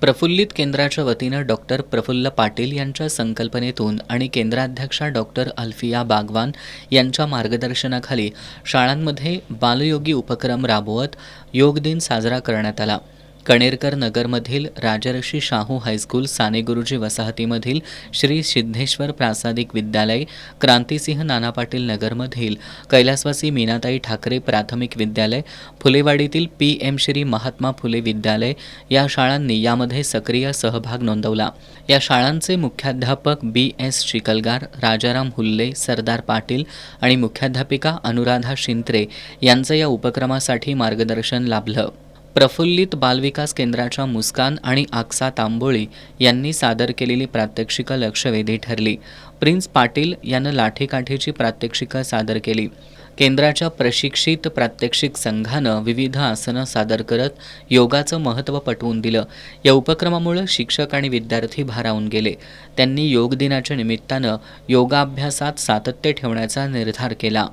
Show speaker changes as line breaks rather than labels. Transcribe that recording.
प्रफुल्लित केंद्राच्या वतीनं डॉक्टर प्रफुल्ल पाटील यांच्या संकल्पनेतून आणि केंद्राध्यक्षा डॉक्टर अल्फिया बागवान यांच्या मार्गदर्शनाखाली शाळांमध्ये बालयोगी उपक्रम राबवत योग दिन साजरा करण्यात आला. कणेरकर नगरमधील राजर्षी शाहू हायस्कूल, सानेगुरुजी वसाहतीमधील श्री सिद्धेश्वर प्रासादिक विद्यालय, क्रांतिसिंह नाना पाटील नगरमधील कैलासवासी मीनाताई ठाकरे प्राथमिक विद्यालय, फुलेवाडीतील PM श्री महात्मा फुले विद्यालय या शाळांनी यामध्ये सक्रिय सहभाग नोंदवला. या शाळांचे मुख्याध्यापक BS चिखलगार, राजाराम हुल्ले, सरदार पाटील आणि मुख्याध्यापिका अनुराधा शिंत्रे यांचं या उपक्रमासाठी मार्गदर्शन लाभलं. प्रफुल्लित बालविकास केंद्राच्या मुस्कान आणि आक्सा तांबोळी यांनी सादर केलेली प्रात्यक्षिकं लक्षवेधी ठरली. प्रिन्स पाटील यानं लाठीकाठीची प्रात्यक्षिकं सादर केली. केंद्राच्या प्रशिक्षित प्रात्यक्षिक संघानं विविध आसनं सादर करत योगाचं महत्त्व पटवून दिलं. या उपक्रमामुळे शिक्षक आणि विद्यार्थी भारावून गेले. त्यांनी योग दिनाच्या निमित्तानं योगाभ्यासात सातत्य ठेवण्याचा निर्धार केला.